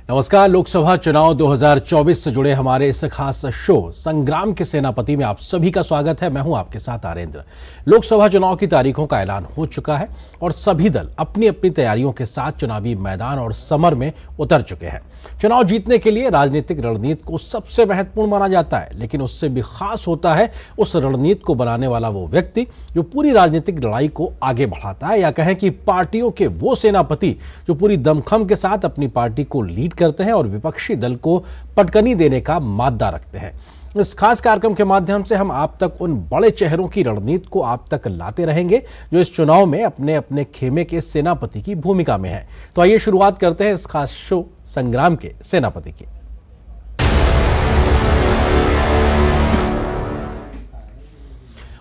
नमस्कार। लोकसभा चुनाव 2024 से जुड़े हमारे इस खास शो संग्राम के सेनापति में आप सभी का स्वागत है। मैं हूं आपके साथ आरेंद्र। लोकसभा चुनाव की तारीखों का ऐलान हो चुका है और सभी दल अपनी अपनी तैयारियों के साथ चुनावी मैदान और समर में उतर चुके हैं। चुनाव जीतने के लिए राजनीतिक रणनीति को सबसे महत्वपूर्ण माना जाता है, लेकिन उससे भी खास होता है उस रणनीति को बनाने वाला वो व्यक्ति जो पूरी राजनीतिक लड़ाई को आगे बढ़ाता है, या कहें कि पार्टियों के वो सेनापति जो पूरी दमखम के साथ अपनी पार्टी को लीड करते हैं और विपक्षी दल को पटकनी देने का मादा रखते हैं। इस खास कार्यक्रम के माध्यम से हम आप तक उन बड़े चेहरों की रणनीति को आप तक लाते रहेंगे जो इस चुनाव में अपने अपने खेमे के सेनापति की भूमिका में है। तो आइए शुरुआत करते हैं इस खास शो संग्राम के सेनापति की।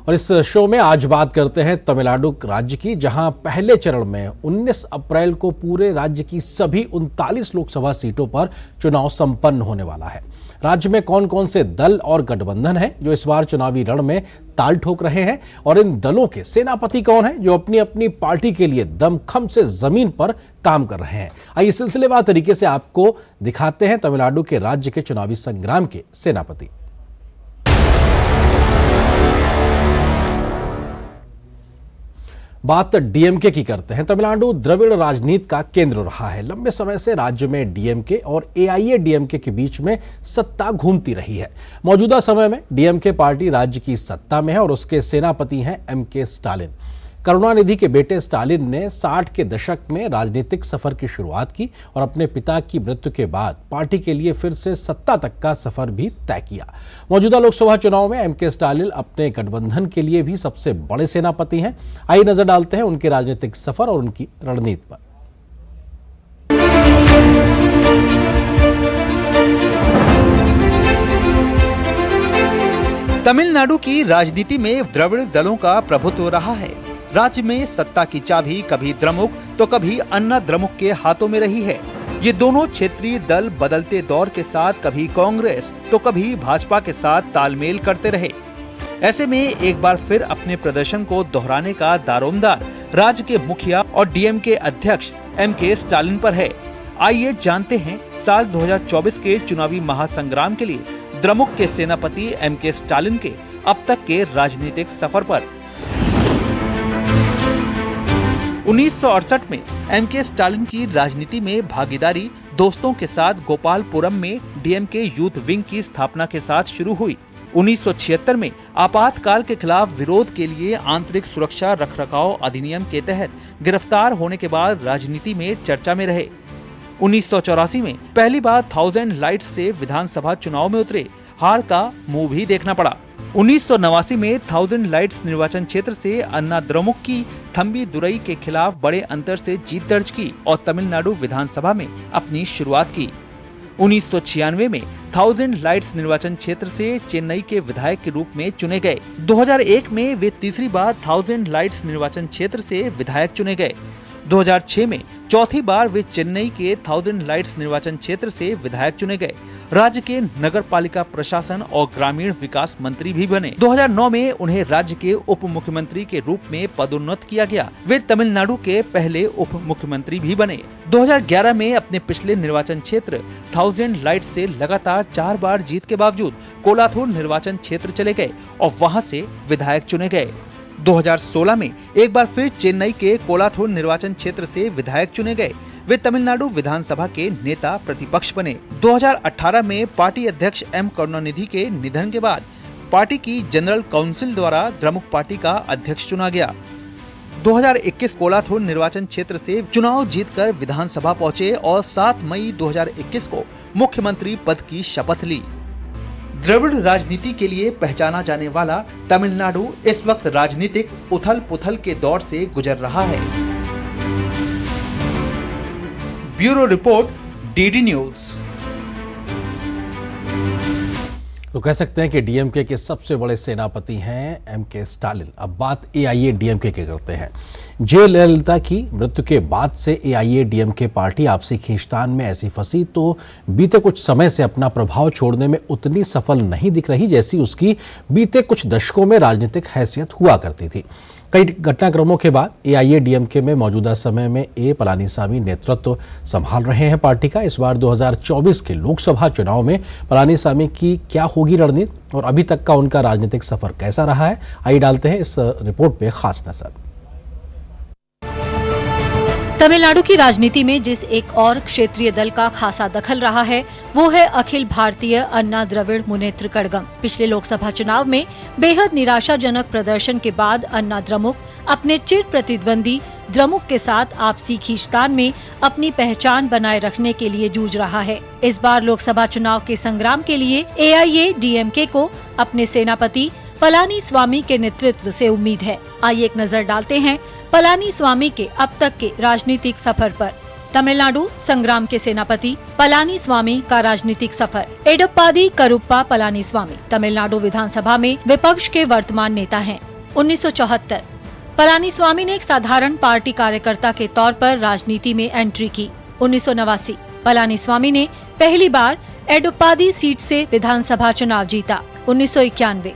और इस शो में आज बात करते हैं तमिलनाडु राज्य की, जहां पहले चरण में 19 अप्रैल को पूरे राज्य की सभी 39 लोकसभा सीटों पर चुनाव संपन्न होने वाला है। राज्य में कौन कौन से दल और गठबंधन हैं जो इस बार चुनावी रण में ताल ठोक रहे हैं, और इन दलों के सेनापति कौन हैं जो अपनी अपनी पार्टी के लिए दमखम से जमीन पर काम कर रहे हैं। आइए सिलसिलेवार तरीके से आपको दिखाते हैं तमिलनाडु के राज्य के चुनावी संग्राम के सेनापति। बात डीएमके की करते हैं। तमिलनाडु द्रविड़ राजनीति का केंद्र रहा है। लंबे समय से राज्य में डीएमके और एआईएडीएमके के बीच में सत्ता घूमती रही है। मौजूदा समय में डीएमके पार्टी राज्य की सत्ता में है और उसके सेनापति हैं एमके स्टालिन। करुणानिधि के बेटे स्टालिन ने 60 के दशक में राजनीतिक सफर की शुरुआत की और अपने पिता की मृत्यु के बाद पार्टी के लिए फिर से सत्ता तक का सफर भी तय किया। मौजूदा लोकसभा चुनाव में एमके स्टालिन अपने गठबंधन के लिए भी सबसे बड़े सेनापति हैं। आइए नजर डालते हैं उनके राजनीतिक सफर और उनकी रणनीति पर। तमिलनाडु की राजनीति में द्रविड़ दलों का प्रभुत्व रहा है। राज्य में सत्ता की चाबी कभी द्रमुक तो कभी अन्ना द्रमुक के हाथों में रही है। ये दोनों क्षेत्रीय दल बदलते दौर के साथ कभी कांग्रेस तो कभी भाजपा के साथ तालमेल करते रहे। ऐसे में एक बार फिर अपने प्रदर्शन को दोहराने का दारोमदार राज्य के मुखिया और डीएमके अध्यक्ष एमके स्टालिन पर है। आइए जानते हैं साल 2024 के चुनावी महासंग्राम के लिए द्रमुक के सेनापति एमके स्टालिन के अब तक के राजनीतिक सफर पर। 1968 में एमके स्टालिन की राजनीति में भागीदारी दोस्तों के साथ गोपालपुरम में डीएमके यूथ विंग की स्थापना के साथ शुरू हुई। 1976 में आपातकाल के खिलाफ विरोध के लिए आंतरिक सुरक्षा रखरखाव अधिनियम के तहत गिरफ्तार होने के बाद राजनीति में चर्चा में रहे। 1984 में पहली बार 1000 लाइट्स से विधानसभा चुनाव में उतरे, हार का मुंह भी देखना पड़ा। 1989 में 1000 लाइट्स निर्वाचन क्षेत्र से अन्ना द्रमुक की थम्बी दुरई के खिलाफ बड़े अंतर से जीत दर्ज की और तमिलनाडु विधानसभा में अपनी शुरुआत की। 1996 में 1000 लाइट्स निर्वाचन क्षेत्र से चेन्नई के विधायक के रूप में चुने गए। 2001 में वे तीसरी बार 1000 लाइट्स निर्वाचन क्षेत्र से विधायक चुने गए। 2006 में चौथी बार वे चेन्नई के 1000 लाइट्स निर्वाचन क्षेत्र से विधायक चुने गए। राज्य के नगर पालिका प्रशासन और ग्रामीण विकास मंत्री भी बने। 2009 में उन्हें राज्य के उप मुख्यमंत्री के रूप में पदोन्नत किया गया। वे तमिलनाडु के पहले उप मुख्यमंत्री भी बने। 2011 में अपने पिछले निर्वाचन क्षेत्र 1000 लाइट से लगातार 4 बार जीत के बावजूद कोलाथूर निर्वाचन क्षेत्र चले गए और वहां से विधायक चुने गए। 2016 में एक बार फिर चेन्नई के कोलाथूर निर्वाचन क्षेत्र से विधायक चुने गए। वे तमिलनाडु विधानसभा के नेता प्रतिपक्ष बने। 2018 में पार्टी अध्यक्ष एम करुणानिधि के निधन के बाद पार्टी की जनरल काउंसिल द्वारा द्रमुक पार्टी का अध्यक्ष चुना गया। 2021 कोलाथूर निर्वाचन क्षेत्र से चुनाव जीतकर विधानसभा पहुंचे और 7 मई 2021 को मुख्यमंत्री पद की शपथ ली। द्रविड़ राजनीति के लिए पहचाना जाने वाला तमिलनाडु इस वक्त राजनीतिक उथल पुथल के दौर से गुजर रहा है। Bureau report, DD news. तो कह सकते हैं कि डीएमके के सबसे बड़े सेनापति हैं एमके स्टालिन। अब बात एआईएडीएमके के करते हैं। जयललिता की मृत्यु के बाद से एआईएडीएमके पार्टी आपसी खींचतान में ऐसी फंसी तो बीते कुछ समय से अपना प्रभाव छोड़ने में उतनी सफल नहीं दिख रही जैसी उसकी बीते कुछ दशकों में राजनीतिक हैसियत हुआ करती थी। कई घटनाक्रमों के बाद एआईएडीएमके में मौजूदा समय में ए पलानीसामी नेतृत्व संभाल रहे हैं पार्टी का। इस बार 2024 के लोकसभा चुनाव में पलानीसामी की क्या होगी रणनीति और अभी तक का उनका राजनीतिक सफर कैसा रहा है, आइए डालते हैं इस रिपोर्ट पे खास नजर। तमिलनाडु की राजनीति में जिस एक और क्षेत्रीय दल का खासा दखल रहा है वो है अखिल भारतीय अन्ना द्रविड़ मुनेत्र कड़गम। पिछले लोकसभा चुनाव में बेहद निराशाजनक प्रदर्शन के बाद अन्ना द्रमुक अपने चिर प्रतिद्वंदी द्रमुक के साथ आपसी खींचतान में अपनी पहचान बनाए रखने के लिए जूझ रहा है। इस बार लोकसभा चुनाव के संग्राम के लिए एआईएडीएमके को अपने सेनापति पलानीस्वामी के नेतृत्व से उम्मीद है। आइए एक नजर डालते हैं पलानीस्वामी के अब तक के राजनीतिक सफर पर। तमिलनाडु संग्राम के सेनापति पलानीस्वामी का राजनीतिक सफर। एडप्पाडी करुप्पा पलानीस्वामी तमिलनाडु विधानसभा में विपक्ष के वर्तमान नेता हैं। 1974 पलानीस्वामी ने एक साधारण पार्टी कार्यकर्ता के तौर पर राजनीति में एंट्री की। 1989 पलानीस्वामी ने पहली बार एडप्पाडी सीट से विधानसभा चुनाव जीता। 1991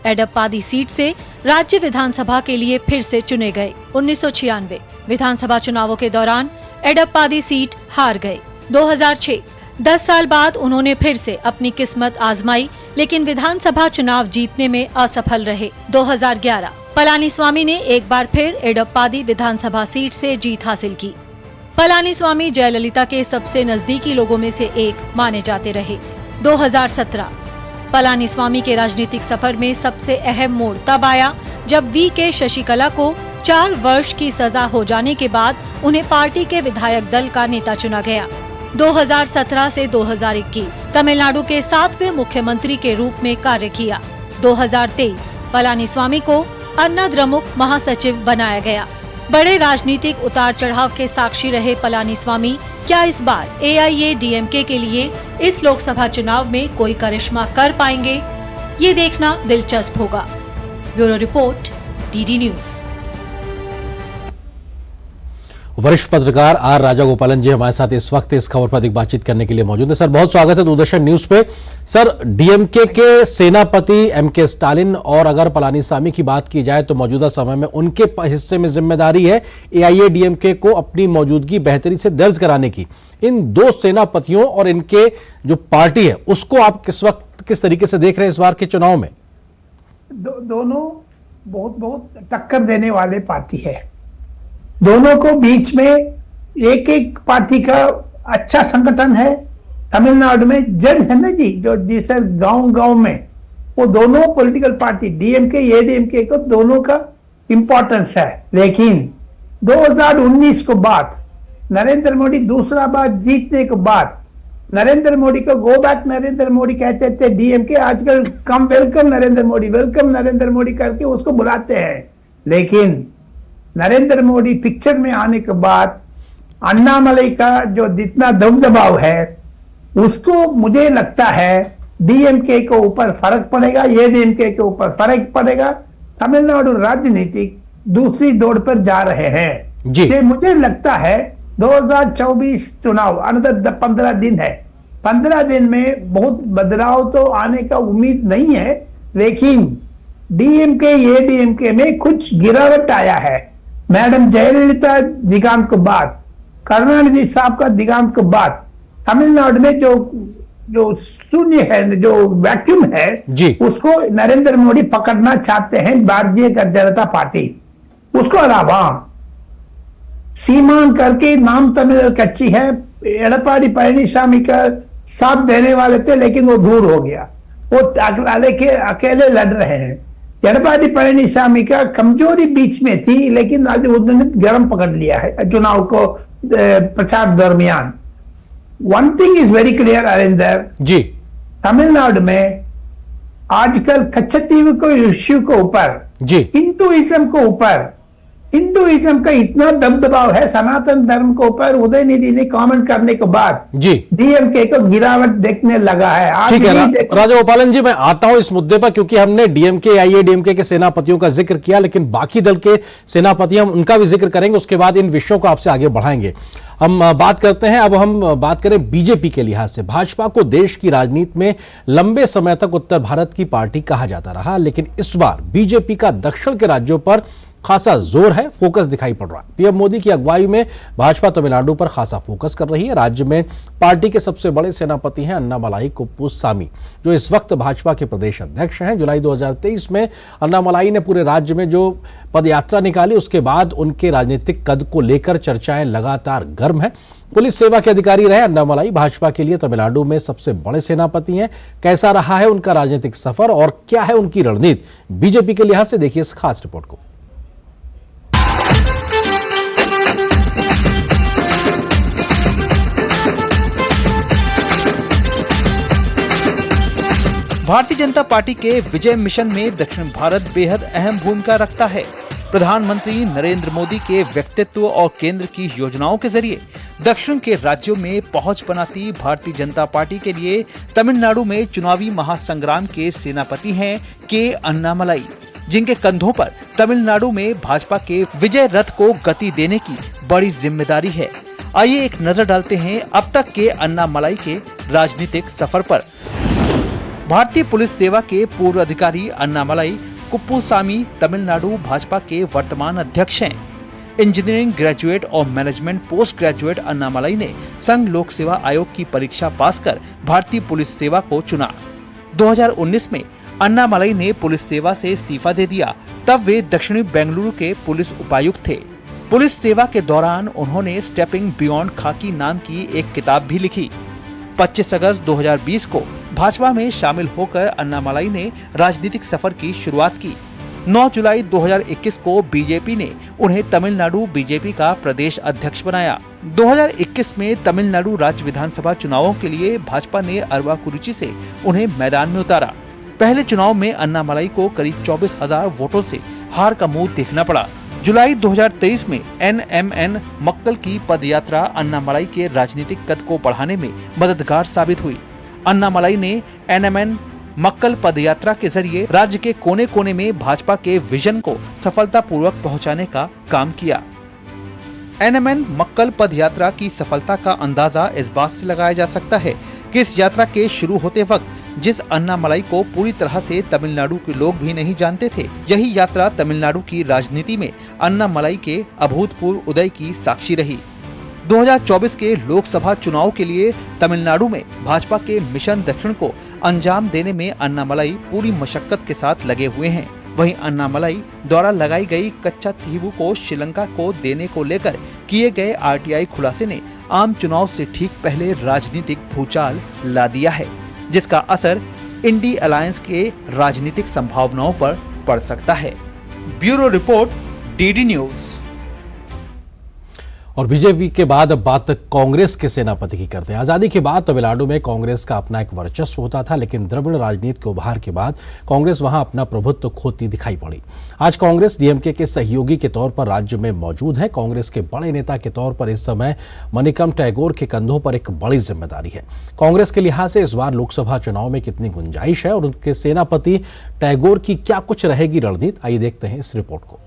एडप्पाडी सीट से राज्य विधानसभा के लिए फिर से चुने गए। 1996 विधानसभा चुनावों के दौरान एडप्पाडी सीट हार गए। 2006 10 साल बाद उन्होंने फिर से अपनी किस्मत आजमाई लेकिन विधानसभा चुनाव जीतने में असफल रहे। 2011 पलानीस्वामी ने एक बार फिर एडप्पाडी विधानसभा सीट से जीत हासिल की। पलानीस्वामी जयललिता के सबसे नजदीकी लोगों में से एक माने जाते रहे। 2017 पलानीस्वामी के राजनीतिक सफर में सबसे अहम मोड़ तब आया जब वी.के. शशिकला को 4 वर्ष की सजा हो जाने के बाद उन्हें पार्टी के विधायक दल का नेता चुना गया। 2017 से 2021 तमिलनाडु के 7वें मुख्यमंत्री के रूप में कार्य किया। 2023 पलानीस्वामी को अन्ना द्रमुक महासचिव बनाया गया। बड़े राजनीतिक उतार चढ़ाव के साक्षी रहे पलानीस्वामी क्या इस बार एआईएडीएमके के लिए इस लोकसभा चुनाव में कोई करिश्मा कर पाएंगे, ये देखना दिलचस्प होगा। Bureau report, DD news. वरिष्ठ पत्रकार आर राजागोपालन जी हमारे साथ इस वक्त इस खबर पर अधिक बातचीत करने के लिए मौजूद है। सर, बहुत स्वागत है दूरदर्शन न्यूज पे। सर, डीएमके के सेनापति एमके स्टालिन और अगर पलानीसामी की बात की जाए तो मौजूदा समय में उनके हिस्से में जिम्मेदारी है एआईएडीएमके को अपनी मौजूदगी बेहतरी से दर्ज कराने की। इन दो सेनापतियों और इनके जो पार्टी है उसको आप किस वक्त किस तरीके से देख रहे हैं इस बार के चुनाव में? दोनों बहुत टक्कर देने वाले पार्टी है। दोनों को बीच में एक एक पार्टी का अच्छा संगठन है। तमिलनाडु में जज है ना जी, जो जिसे गांव में वो दोनों पॉलिटिकल पार्टी डीएमके एडीएमके को दोनों का इंपॉर्टेंस है। लेकिन 2019 को बाद नरेंद्र मोदी दूसरा बार जीतने के बाद नरेंद्र मोदी को गो बैक नरेंद्र मोदी कहते थे डीएमके, आजकल कम वेलकम नरेंद्र मोदी करके उसको बुलाते हैं। लेकिन नरेंद्र मोदी पिक्चर में आने के बाद अन्नामलई का जो जितना दबदबाव है उसको मुझे लगता है डीएमके के ऊपर फर्क पड़ेगा, एडीएमके के ऊपर फर्क पड़ेगा। तमिलनाडु राजनीतिक दूसरी दौड़ पर जा रहे हैं जी। मुझे लगता है 2024 चुनाव अनदर 15 दिन है। 15 दिन में बहुत बदलाव तो आने का उम्मीद नहीं है, लेकिन डीएमके एडीएमके में कुछ गिरावट आया है। मैडम जयललिता दिगांत के बाद, करुणानिधि साहब का दिगांत के बाद तमिलनाडु में जो शून्य है, जो वैक्यूम है जी, उसको नरेंद्र मोदी पकड़ना चाहते हैं भारतीय जनता पार्टी। उसको अलावा सीमान करके नाम तमिल कच्ची है, एडप्पाडी पळनिसामी का साथ देने वाले थे लेकिन वो दूर हो गया, वो अकेले लड़ रहे हैं। एडप्पाडी पळनिसामी का कमजोरी बीच में थी लेकिन आज उन्होंने गर्म पकड़ लिया है चुनाव को प्रचार दरमियान। One thing is very clear Arinder ji, Tamil Nadu में आजकल कच्छतीव को इश्यू के ऊपर जी, हिंदुइज्म का इतना दबदबाव है सनातन धर्म के ऊपर। उदयनिधि ने कमेंट करने के बाद जी डीएमके को गिरावट देखने लगा है। ठीक है राजागोपालन जी, मैं आता हूं इस मुद्दे पर क्योंकि हमने डीएमके आईएडीएमके के सेनापतियों का जिक्र किया, लेकिन बाकी दल के सेनापति हम उनका भी जिक्र करेंगे, उसके बाद इन विषयों को आपसे आगे बढ़ाएंगे। हम बात करते हैं, अब हम बात करें बीजेपी के लिहाज से। भाजपा को देश की राजनीति में लंबे समय तक उत्तर भारत की पार्टी कहा जाता रहा, लेकिन इस बार बीजेपी का दक्षिण के राज्यों पर खासा जोर है, फोकस दिखाई पड़ रहा है। पीएम मोदी की अगुवाई में भाजपा तमिलनाडु पर खासा फोकस कर रही है। राज्य में पार्टी के सबसे बड़े सेनापति हैं अन्नामलाई कुप्पुस्वामी, जो इस वक्त भाजपा के प्रदेश अध्यक्ष हैं। जुलाई 2023 में अन्नामलाई ने पूरे राज्य में जो पदयात्रा निकाली, उसके बाद उनके राजनीतिक कद को लेकर चर्चाएं लगातार गर्म है। पुलिस सेवा के अधिकारी रहे अन्नामलाई भाजपा के लिए तमिलनाडु में सबसे बड़े सेनापति हैं। कैसा रहा है उनका राजनीतिक सफर और क्या है उनकी रणनीति, बीजेपी के लिहाज से देखिए इस खास रिपोर्ट को। भारतीय जनता पार्टी के विजय मिशन में दक्षिण भारत बेहद अहम भूमिका रखता है। प्रधानमंत्री नरेंद्र मोदी के व्यक्तित्व और केंद्र की योजनाओं के जरिए दक्षिण के राज्यों में पहुंच बनाती भारतीय जनता पार्टी के लिए तमिलनाडु में चुनावी महासंग्राम के सेनापति हैं के अन्नामलाई, जिनके कंधों पर तमिलनाडु में भाजपा के विजय रथ को गति देने की बड़ी जिम्मेदारी है। आइए एक नजर डालते हैं अब तक के अन्नामलाई के राजनीतिक सफर पर। भारतीय पुलिस सेवा के पूर्व अधिकारी अन्नामलाई कुप्पुस्वामी तमिलनाडु भाजपा के वर्तमान अध्यक्ष हैं। इंजीनियरिंग ग्रेजुएट और मैनेजमेंट पोस्ट ग्रेजुएट अन्नामलाई ने संघ लोक सेवा आयोग की परीक्षा पास कर भारतीय पुलिस सेवा को चुना। 2019 में अन्नामलाई ने पुलिस सेवा से इस्तीफा दे दिया। तब वे दक्षिणी बेंगलुरु के पुलिस उपायुक्त थे। पुलिस सेवा के दौरान उन्होंने स्टेपिंग बियॉन्ड खाकी नाम की एक किताब भी लिखी। 25 अगस्त 2020 को भाजपा में शामिल होकर अन्नामलाई ने राजनीतिक सफर की शुरुआत की। 9 जुलाई 2021 को बीजेपी ने उन्हें तमिलनाडु बीजेपी का प्रदेश अध्यक्ष बनाया। 2021 में तमिलनाडु राज्य विधानसभा चुनावों के लिए भाजपा ने अरवाकुरुचि से उन्हें मैदान में उतारा। पहले चुनाव में अन्नामलाई को करीब 24,000 वोटों से हार का मुंह देखना पड़ा। जुलाई 2023 में NMN मक्कल की पदयात्रा अन्नामलाई के राजनीतिक कद को बढ़ाने में मददगार साबित हुई। अन्नामलाई ने NMN मक्कल पदयात्रा के जरिए राज्य के कोने कोने में भाजपा के विजन को सफलतापूर्वक पहुंचाने का काम किया। NMN मक्कल पदयात्रा की सफलता का अंदाजा इस बात से लगाया जा सकता है कि इस यात्रा के शुरू होते वक्त जिस अन्नामलाई को पूरी तरह से तमिलनाडु के लोग भी नहीं जानते थे, यही यात्रा तमिलनाडु की राजनीति में अन्नामलाई के अभूतपूर्व उदय की साक्षी रही। 2024 के लोकसभा चुनाव के लिए तमिलनाडु में भाजपा के मिशन दक्षिण को अंजाम देने में अन्नामलाई पूरी मशक्कत के साथ लगे हुए हैं। वहीं अन्नामलाई द्वारा लगाई गई कच्चा तीवु को श्रीलंका को देने को लेकर किए गए RTI खुलासे ने आम चुनाव से ठीक पहले राजनीतिक भूचाल ला दिया है, जिसका असर इंडी अलायंस के राजनीतिक संभावनाओं पर पड़ सकता है। Bureau report, DD news. और बीजेपी के बाद अब बात कांग्रेस के सेनापति की करते हैं। आजादी के बाद तमिलनाडु में कांग्रेस का अपना एक वर्चस्व होता था, लेकिन द्रविड़ राजनीति के उभार के बाद कांग्रेस वहां अपना प्रभुत्व खोती दिखाई पड़ी। आज कांग्रेस डीएमके के सहयोगी के तौर पर राज्य में मौजूद है। कांग्रेस के बड़े नेता के तौर पर इस समय मनिकम टैगोर के कंधों पर एक बड़ी जिम्मेदारी है। कांग्रेस के लिहाज से इस बार लोकसभा चुनाव में कितनी गुंजाइश है और उनके सेनापति टैगोर की क्या कुछ रहेगी रणनीति, आइए देखते हैं इस रिपोर्ट को।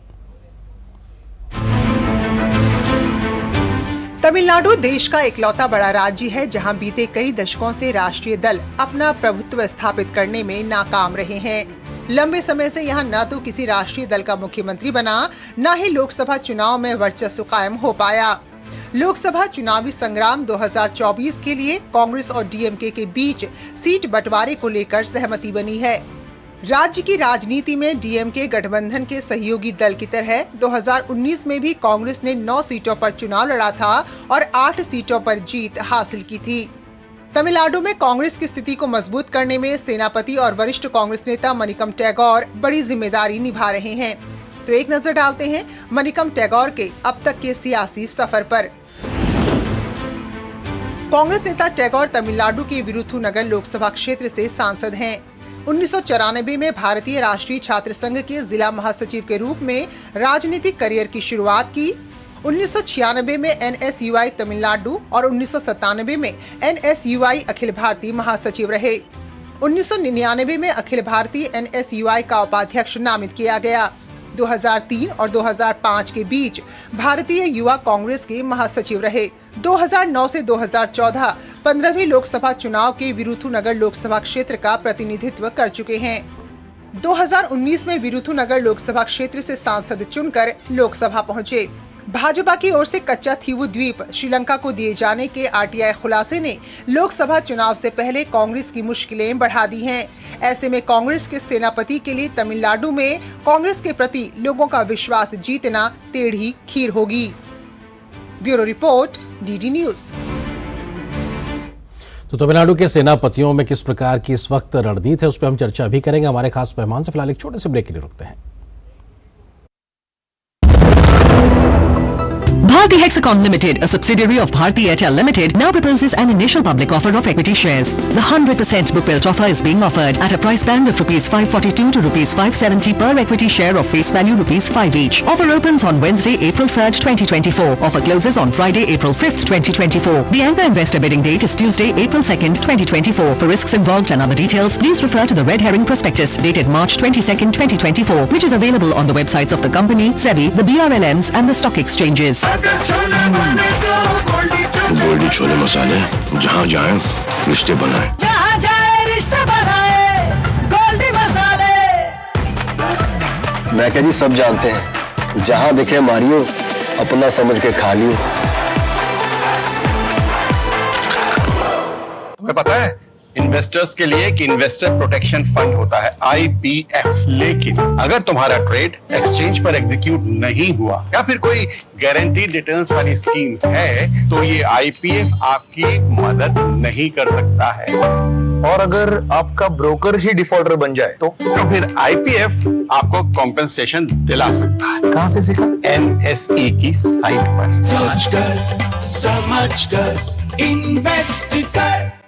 तमिलनाडु देश का इकलौता बड़ा राज्य है जहां बीते कई दशकों से राष्ट्रीय दल अपना प्रभुत्व स्थापित करने में नाकाम रहे हैं। लंबे समय से यहां न तो किसी राष्ट्रीय दल का मुख्यमंत्री बना, न ही लोकसभा चुनाव में वर्चस्व कायम हो पाया। लोकसभा चुनावी संग्राम 2024 के लिए कांग्रेस और डीएमके के बीच सीट बंटवारे को लेकर सहमति बनी है। राज्य की राजनीति में डीएमके गठबंधन के सहयोगी दल की तरह 2019 में भी कांग्रेस ने 9 सीटों पर चुनाव लड़ा था और 8 सीटों पर जीत हासिल की थी। तमिलनाडु में कांग्रेस की स्थिति को मजबूत करने में सेनापति और वरिष्ठ कांग्रेस नेता मनिकम टैगोर बड़ी जिम्मेदारी निभा रहे हैं। तो एक नजर डालते हैं मनिकम टैगोर के अब तक के सियासी सफर पर। कांग्रेस नेता टैगोर तमिलनाडु के विरुथुनगर लोकसभा क्षेत्र से सांसद हैं। 1994 में भारतीय राष्ट्रीय छात्र संघ के जिला महासचिव के रूप में राजनीतिक करियर की शुरुआत की। 1996 में NSUI तमिलनाडु और 1997 में NSUI अखिल भारतीय महासचिव रहे। 1999 में अखिल भारतीय NSUI का उपाध्यक्ष नामित किया गया। 2003 और 2005 के बीच भारतीय युवा कांग्रेस के महासचिव रहे। 2009 से 2014 15वीं लोकसभा चुनाव के विरुथुनगर लोकसभा क्षेत्र का प्रतिनिधित्व कर चुके हैं। 2019 में विरुथुनगर लोकसभा क्षेत्र से सांसद चुनकर लोकसभा पहुंचे। भाजपा की ओर से कच्चा थीवु द्वीप श्रीलंका को दिए जाने के आरटीआई खुलासे ने लोकसभा चुनाव से पहले कांग्रेस की मुश्किलें बढ़ा दी हैं। ऐसे में कांग्रेस के सेनापति के लिए तमिलनाडु में कांग्रेस के प्रति लोगों का विश्वास जीतना टेढ़ी खीर होगी। Bureau report, DD news. तो तमिलनाडु के सेनापतियों में किस प्रकार की इस वक्त रणनीति है, उस पर हम चर्चा भी करेंगे हमारे खास मेहमान से। फिलहाल एक छोटे से ब्रेक के लिए रुकते हैं। Bharti Hexacom Limited, a subsidiary of Bharti Airtel Limited, now proposes an initial public offer of equity shares. The 100% book built offer is being offered at a price band of rupees 542 to rupees 570 per equity share of face value rupees 5 each. Offer opens on Wednesday, April 3rd, 2024. Offer closes on Friday, April 5th, 2024. The anchor investor bidding date is Tuesday, April 2nd, 2024. For risks involved and other details, please refer to the red herring prospectus dated March 22nd, 2024, which is available on the websites of the company, SEBI, the BRLMs and the stock exchanges. Goldy chole मसाले, जहाँ जाए रिश्ते बनाए, जहाँ जाए रिश्ते बनाए, गोल्डी मसाले। मैं क्या जी सब जानते हैं, जहाँ दिखे मारियो, अपना समझ के खा लियो। तुम्हें पता है इन्वेस्टर्स के लिए कि इन्वेस्टर प्रोटेक्शन फंड होता है IPF, लेकिन अगर तुम्हारा ट्रेड एक्सचेंज पर एग्जीक्यूट नहीं हुआ या फिर कोई गारंटीड रिटर्न्स वाली स्कीम है तो ये IPF आपकी मदद नहीं कर सकता है। और अगर आपका ब्रोकर ही डिफॉल्टर बन जाए तो फिर IPF आपको कॉम्पेंसेशन दिला सकता है। कहाँ से सीखा? NSE की साइट पर। समझ कर इन्वेस्ट कर।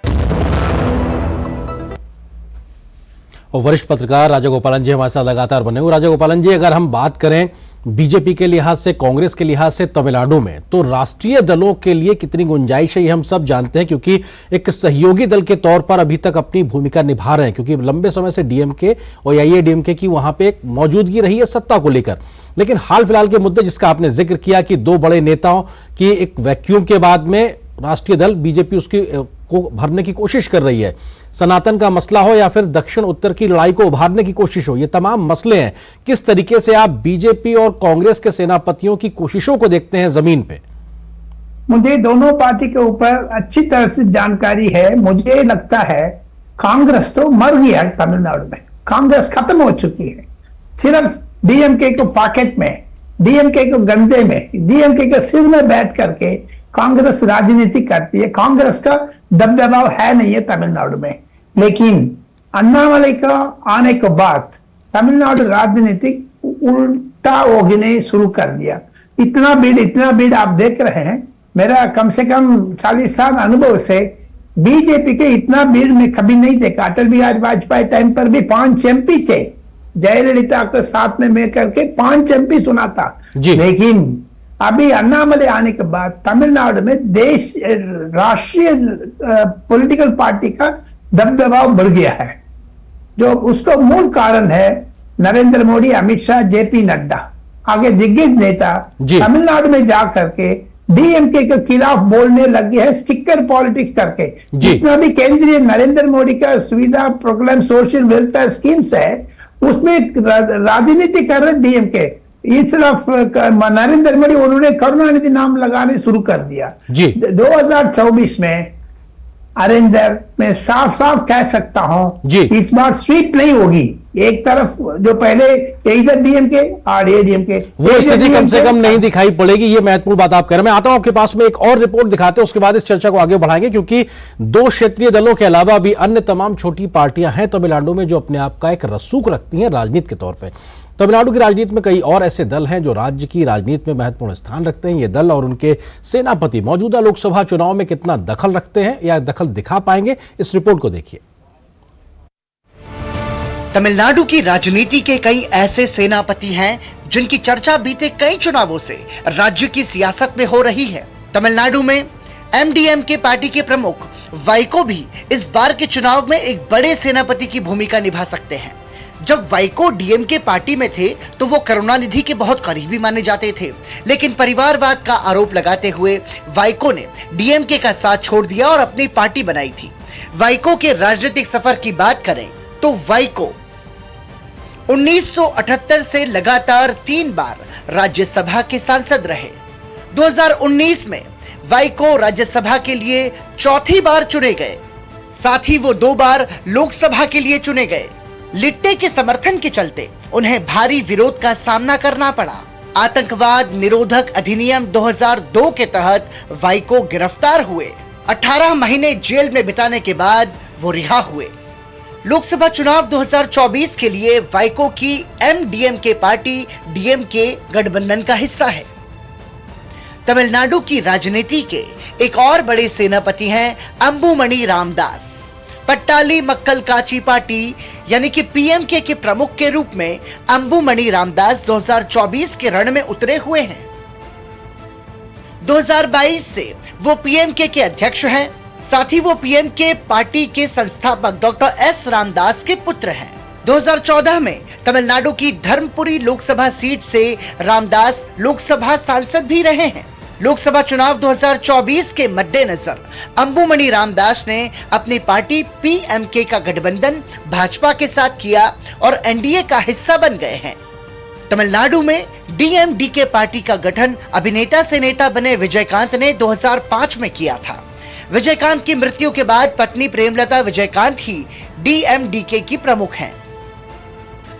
और वरिष्ठ पत्रकार राजा गोपालन जी हमारे साथ लगातार बने हुए। राजा गोपालन जी, अगर हम बात करें बीजेपी के लिहाज से, कांग्रेस के लिहाज से तमिलनाडु में, तो राष्ट्रीय दलों के लिए कितनी गुंजाइश है ये हम सब जानते हैं, क्योंकि एक सहयोगी दल के तौर पर अभी तक अपनी भूमिका निभा रहे हैं, क्योंकि लंबे समय से डीएमके और AIADMK की वहां पे एक मौजूदगी रही है सत्ता को लेकर। लेकिन हाल फिलहाल के मुद्दे जिसका आपने जिक्र किया कि दो बड़े नेताओं की एक वैक्यूम के बाद में राष्ट्रीय दल बीजेपी उसकी को भरने की कोशिश कर रही है, सनातन का मसला हो या फिर दक्षिण उत्तर की लड़ाई को उभारने की कोशिश हो, ये तमाम मसले हैं। किस तरीके से आप बीजेपी और कांग्रेस के सेनापतियों की कोशिशों को देखते हैं जमीन पे? मुझे दोनों पार्टी के ऊपर अच्छी तरह से जानकारी है। मुझे लगता है कांग्रेस तो मर गई है तमिलनाडु में, कांग्रेस खत्म हो चुकी है। सिर्फ डीएमके को पॉकेट में, डीएमके को गंदे में, डीएमके के सिर में बैठ करके कांग्रेस राजनीति करती है। कांग्रेस का दबदबा है नहीं है तमिलनाडु में, लेकिन अन्नामलाई का आने के बाद तमिलनाडु राजनीतिक उल्टा होने शुरू कर दिया। इतना भीड़ आप देख रहे हैं। मेरा कम से कम 40 साल अनुभव से बीजेपी के इतना भीड़ में कभी नहीं देखा। अटल बिहारी वाजपेयी टाइम पर भी 5 MP थे, जयललिता के साथ में मैं करके 5 MP सुना था। लेकिन अभी अन्नामलाई आने के बाद तमिलनाडु में देश राष्ट्रीय पॉलिटिकल पार्टी का दबदबा बढ़ गया है, जो उसका मूल कारण है नरेंद्र मोदी, अमित शाह, JP नड्डा आगे दिग्गज नेता तमिलनाडु में जा करके डीएमके के खिलाफ बोलने लग गए हैं, स्टिकर पॉलिटिक्स करके। जितना भी केंद्रीय नरेंद्र मोदी का सुविधा प्रोग्राम, सोशल वेलफेयर स्कीम्स है, उसमें राजनीति कर रहे DMK. Instead of Narendra Modi उन्होंने करुणानिधि नाम लगाने शुरू कर दिया। 2024 में अरिंदर मैं साफ साफ कह सकता हूं इस बार स्वीप नहीं होगी। एक तरफ जो पहले इधर डीएमके और AIADMK, वो स्थिति कम से कम नहीं दिखाई पड़ेगी। ये महत्वपूर्ण बात आप कह रहे हैं। मैं आता हूं आपके पास में एक और रिपोर्ट दिखाते हैं, उसके बाद इस चर्चा को आगे बढ़ाएंगे, क्योंकि 2 क्षेत्रीय दलों के अलावा भी अन्य तमाम छोटी पार्टियां हैं तमिलनाडु में जो अपने आप का एक रसूख रखती हैं राजनीति के तौर पर। तमिलनाडु की राजनीति में कई और ऐसे दल हैं जो राज्य की राजनीति में महत्वपूर्ण स्थान रखते हैं। ये दल और उनके सेनापति मौजूदा लोकसभा चुनाव में कितना दखल रखते हैं या दखल दिखा पाएंगे, इस रिपोर्ट को देखिए। तमिलनाडु की राजनीति के कई ऐसे सेनापति हैं जिनकी चर्चा बीते कई चुनावों से राज्य की सियासत में हो रही है। तमिलनाडु में MDMK पार्टी के प्रमुख वाइको भी इस बार के चुनाव में एक बड़े सेनापति की भूमिका निभा सकते हैं। जब वाइको डीएमके पार्टी में थे तो वो करुणानिधि के बहुत करीबी माने जाते थे, लेकिन परिवारवाद का आरोप लगाते हुए वाइको ने डीएमके का साथ छोड़ दिया और अपनी पार्टी बनाई थी। वाइको के राजनीतिक सफर की बात करें तो वाइको 1978 से लगातार 3 बार राज्यसभा के सांसद रहे। 2019 में वाइको राज्यसभा के लिए चौथी बार चुने गए। साथ ही वो 2 बार लोकसभा के लिए चुने गए। लिट्टे के समर्थन के चलते उन्हें भारी विरोध का सामना करना पड़ा। आतंकवाद निरोधक अधिनियम 2002 के तहत वाइको गिरफ्तार हुए। 18 महीने जेल में बिताने के बाद वो रिहा हुए। लोकसभा चुनाव 2024 के लिए वाइको की एमडीएमके पार्टी डीएमके गठबंधन का हिस्सा है। तमिलनाडु की राजनीति के एक और बड़े सेनापति हैं अंबुमणि रामदास। पट्टाली मक्कल काची पार्टी यानी कि पीएमके के प्रमुख के रूप में अंबुमणि रामदास 2024 के रण में उतरे हुए हैं। 2022 से वो पीएमके के अध्यक्ष हैं। साथ ही वो पीएमके पार्टी के संस्थापक डॉक्टर एस रामदास के पुत्र हैं। 2014 में तमिलनाडु की धर्मपुरी लोकसभा सीट से रामदास लोकसभा सांसद भी रहे हैं। लोकसभा चुनाव 2024 के मद्देनजर अंबुमणि रामदास ने अपनी पार्टी पीएमके का गठबंधन भाजपा के साथ किया और एनडीए का हिस्सा बन गए हैं। तमिलनाडु में डीएमडीके पार्टी का गठन अभिनेता से नेता बने विजयकांत ने 2005 में किया था। विजयकांत की मृत्यु के बाद पत्नी प्रेमलता विजयकांत ही डीएमडीके की प्रमुख हैं।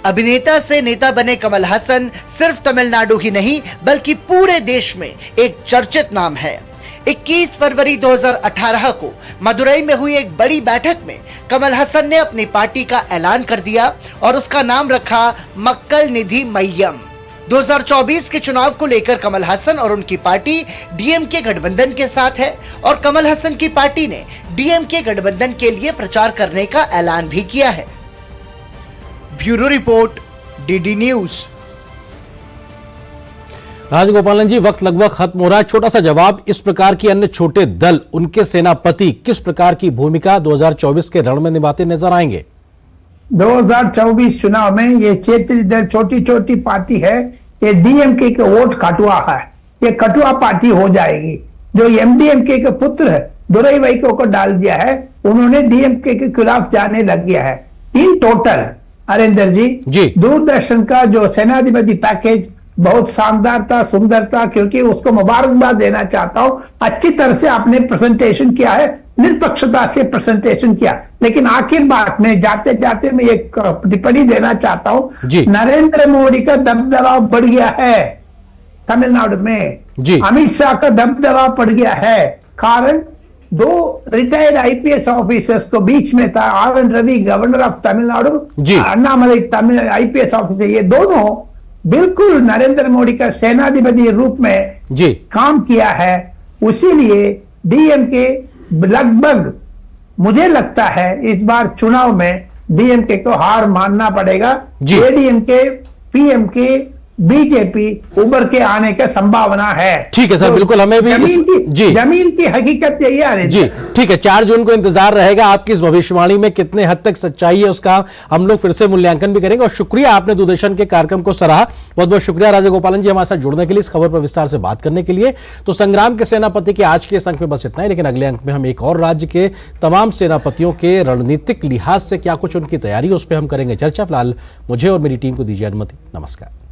अभिनेता से नेता बने कमल हासन सिर्फ तमिलनाडु ही नहीं बल्कि पूरे देश में एक चर्चित नाम है। 21 फरवरी 2018 को मदुरई में हुई एक बड़ी बैठक में कमल हासन ने अपनी पार्टी का ऐलान कर दिया और उसका नाम रखा मक्कल निधि मय्यम। 2024 के चुनाव को लेकर कमल हासन और उनकी पार्टी डीएमके गठबंधन के साथ है और कमल हासन की पार्टी ने डीएमके गठबंधन के लिए प्रचार करने का ऐलान भी किया है। Bureau report, DD news. Rajagopalan ji, वक्त लगभग खत्म हो रहा है। छोटा सा जवाब, इस प्रकार की अन्य छोटे दल, उनके सेनापति किस प्रकार की भूमिका 2024 के रण में निभाते नजर आएंगे? 2024 चुनाव में ये क्षेत्रीय दल, छोटी छोटी पार्टी है, ये डीएमके के वोट कटुआ है, ये कटुआ पार्टी हो जाएगी। जो एमडीएमके के पुत्र दुरई वाइको को डाल दिया है, उन्होंने डीएमके के खिलाफ जाने लग गया है। इन टोटल अरेंद्र जी, दूरदर्शन का जो सेनाधिपति पैकेज बहुत शानदार था, सुंदर था, क्योंकि उसको मुबारकबाद देना चाहता हूं। अच्छी तरह से आपने प्रेजेंटेशन किया है, निष्पक्षता से प्रेजेंटेशन किया। लेकिन आखिर बात में जाते जाते मैं एक टिप्पणी देना चाहता हूं। नरेंद्र मोदी का दबदबा बढ़ गया है तमिलनाडु में, अमित शाह का दबदबा बढ़ गया है। कारण 2 रिटायर्ड आईपीएस ऑफिसर्स को बीच में था, R N Ravi governor of Tamil Nadu, Annamalai Tamil IPS officer, ये दोनों बिल्कुल नरेंद्र मोदी का सेनाधिपति रूप में काम किया है। उसीलिए डीएमके लगभग, मुझे लगता है इस बार चुनाव में डीएमके को हार मानना पड़ेगा। एडीएमके, पीएमके, बीजेपी उभर के आने का संभावना है। ठीक है सर, तो बिल्कुल हमें भी जमीन की हकीकत यही है जी। ठीक है, 4 जून को इंतजार रहेगा आपकी इस भविष्यवाणी में कितने हद तक सच्चाई है उसका हम लोग फिर से मूल्यांकन भी करेंगे। और शुक्रिया, आपने दूरदर्शन के कार्यक्रम को सराहा, बहुत बहुत शुक्रिया राजगोपालन जी हमारे साथ जुड़ने के लिए, इस खबर पर विस्तार से बात करने के लिए। तो संग्राम के सेनापति के आज के इस अंक में बस इतना ही, लेकिन अगले अंक में हम एक और राज्य के तमाम सेनापतियों के रणनीतिक लिहाज से क्या कुछ उनकी तैयारी, उस पर हम करेंगे चर्चा। फिलहाल मुझे और मेरी टीम को दीजिए अनुमति। नमस्कार।